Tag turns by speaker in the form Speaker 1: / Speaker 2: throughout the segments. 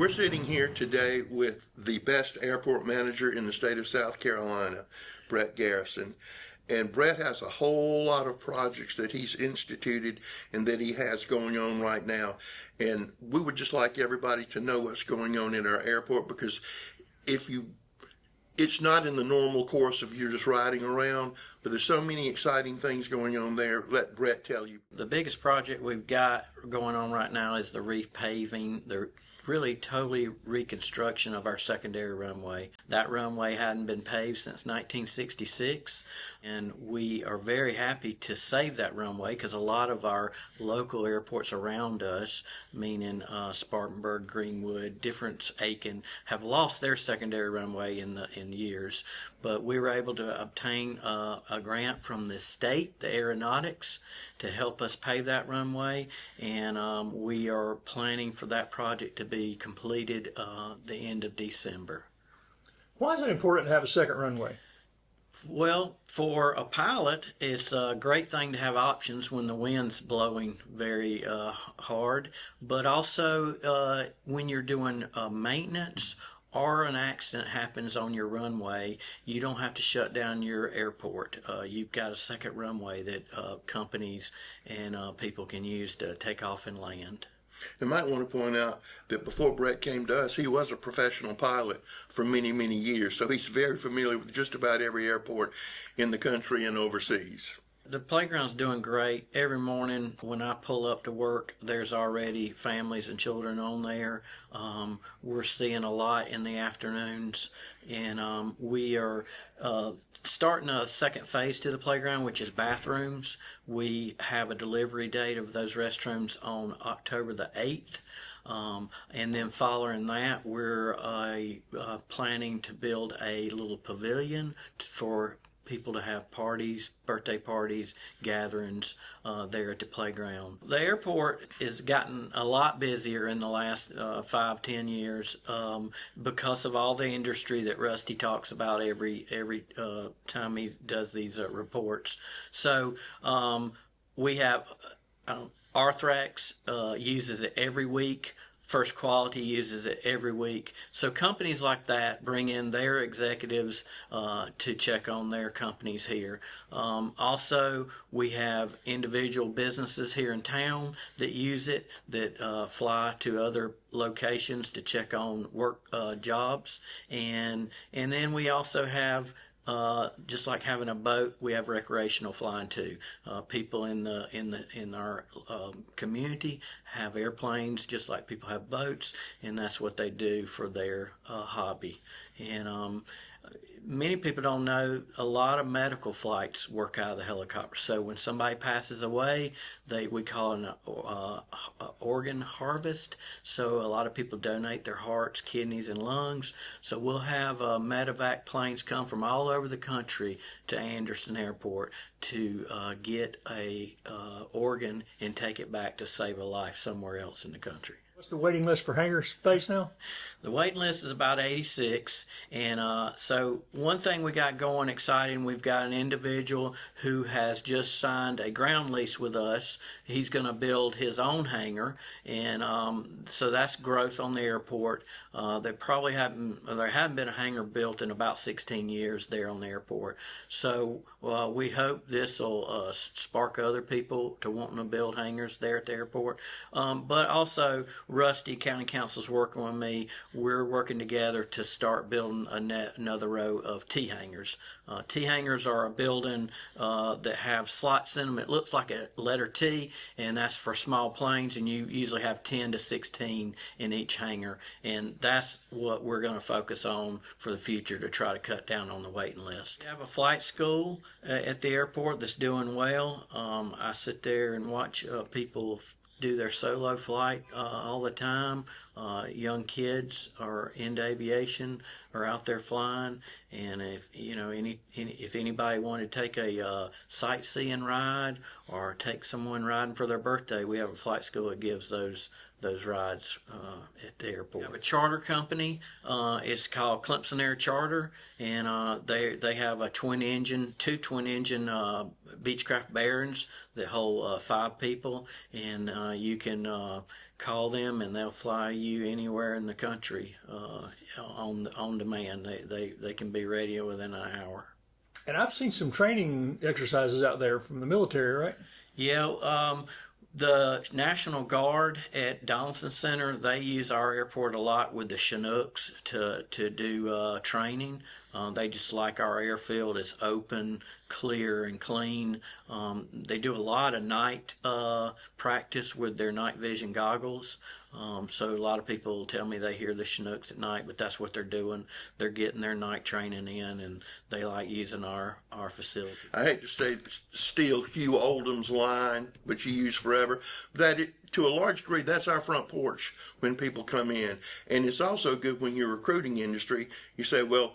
Speaker 1: We're sitting here today with the best airport manager in the state of South Carolina, Brett Garrison. And Brett has a whole lot of projects that he's instituted and that he has going on right now. And we would just like everybody to know what's going on in our airport, because it's not in the normal course of you just riding around, but there's so many exciting things going on there. Let Brett tell you.
Speaker 2: The biggest project we've got going on right now is the repaving, the really totally reconstruction of our secondary runway. That runway hadn't been paved since 1966, and we are very happy to save that runway because a lot of our local airports around us, meaning Spartanburg, Greenwood, different Aiken, have lost their secondary runway in years. But we were able to obtain a grant from the state, the aeronautics, to help us pave that runway, and we are planning for that project to be completed the end of December.
Speaker 3: Why is it important to have a second runway?
Speaker 2: Well, for a pilot, it's a great thing to have options when the wind's blowing very hard, but also when you're doing maintenance or an accident happens on your runway, you don't have to shut down your airport. You've got a second runway that companies and people can use to take off and land.
Speaker 1: I might want to point out that before Brett came to us, he was a professional pilot for many, many years. So he's very familiar with just about every airport in the country and overseas.
Speaker 2: The playground's doing great. Every morning when I pull up to work, there's already families and children on there. We're seeing a lot in the afternoons, and we are starting a second phase to the playground, which is bathrooms. We have a delivery date of those restrooms on October the 8th. And then following that, we're planning to build a little pavilion for people to have parties, birthday parties, gatherings there at the playground. The airport has gotten a lot busier in the last 5-10 years because of all the industry that Rusty talks about every time he does these reports. So we have Arthrax uses it every week. First Quality uses it every week. So companies like that bring in their executives to check on their companies here. Also, we have individual businesses here in town that use it, that fly to other locations to check on work jobs. And then we also have just like having a boat, we have recreational flying too. People in our community have airplanes just like people have boats, and that's what they do for their hobby. And many people don't know a lot of medical flights work out of the helicopter. So when somebody passes away, we call it an organ harvest. So a lot of people donate their hearts, kidneys, and lungs. So we'll have medevac planes come from all over the country to Anderson Airport to get a organ and take it back to save a life somewhere else in the country.
Speaker 3: What's the waiting list for hangar space now?
Speaker 2: The waiting list is about 86, and so one thing we got going exciting, we've got an individual who has just signed a ground lease with us. He's going to build his own hangar, and so that's growth on the airport. There hadn't been a hangar built in about 16 years there on the airport. So we hope this will spark other people to wanting to build hangars there at the airport, but also Rusty, County Council's working with me. We're working together to start building another row of T-hangars. T-hangars are a building that have slots in them. It looks like a letter T, and that's for small planes, and you usually have 10 to 16 in each hangar. And that's what we're going to focus on for the future to try to cut down on the waiting list. We have a flight school at the airport that's doing well. I sit there and watch people do their solo flight all the time. Young kids are into aviation, are out there flying, and if anybody wanted to take a sightseeing ride or take someone riding for their birthday, we have a flight school that gives those those rides at the airport. We have a charter company. It's called Clemson Air Charter, and they have two twin engine Beechcraft Barons that hold 5 people, and you can call them and they'll fly you anywhere in the country on demand. They can be ready within an hour.
Speaker 3: And I've seen some training exercises out there from the military, right?
Speaker 2: Yeah, the National Guard at Donaldson Center, they use our airport a lot with the Chinooks to do training. They just like our airfield. It's open, clear, and clean. They do a lot of night practice with their night vision goggles. So a lot of people tell me they hear the Chinooks at night, but that's what they're doing. They're getting their night training in, and they like using our facility.
Speaker 1: I hate to steal Hugh Oldham's line, which you use forever. To a large degree, that's our front porch when people come in. And it's also good when you're recruiting industry. You say, well,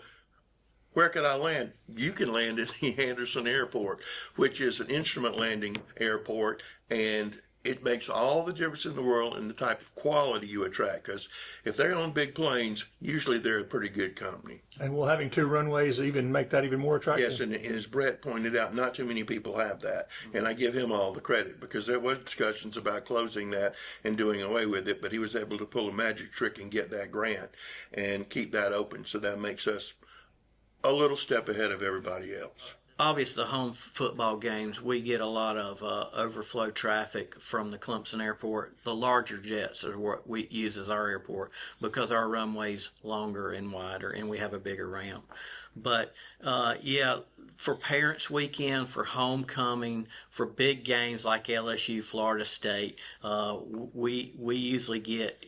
Speaker 1: where could I land? You can land at the Anderson Airport, which is an instrument landing airport, and it makes all the difference in the world in the type of quality you attract. Because if they're on big planes, usually they're a pretty good company.
Speaker 3: And will having 2 runways even make that even more attractive?
Speaker 1: Yes, and as Brett pointed out, not too many people have that. And I give him all the credit because there was discussions about closing that and doing away with it, but he was able to pull a magic trick and get that grant and keep that open. So that makes us a little step ahead of everybody else.
Speaker 2: Obviously, the home football games, we get a lot of overflow traffic from the Clemson Airport. The larger jets are what we use as our airport because our runway's longer and wider, and we have a bigger ramp. But yeah, for Parents Weekend, for homecoming, for big games like LSU, Florida State, we usually get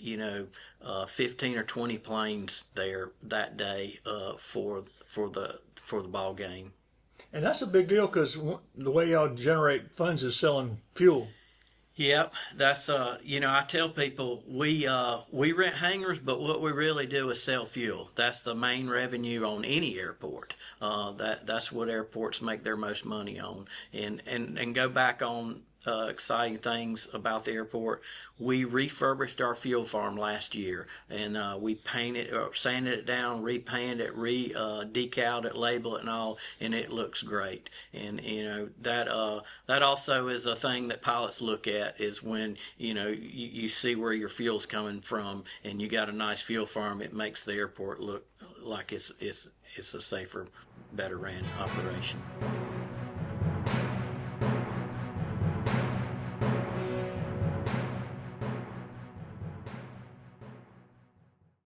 Speaker 2: 15 or 20 planes there that day for the ball game.
Speaker 3: And that's a big deal because the way y'all generate funds is selling fuel.
Speaker 2: Yep, that's I tell people we rent hangars, but what we really do is sell fuel. That's the main revenue on any airport. That's what airports make their most money on. And go back on exciting things about the airport. We refurbished our fuel farm last year, and we painted, sanded it down, repainted it, decaled it, labeled it, and all, and it looks great. And that also is a thing that pilots look at is when you see where your fuel's coming from, and you got a nice fuel farm. It makes the airport look like it's a safer, better ran operation.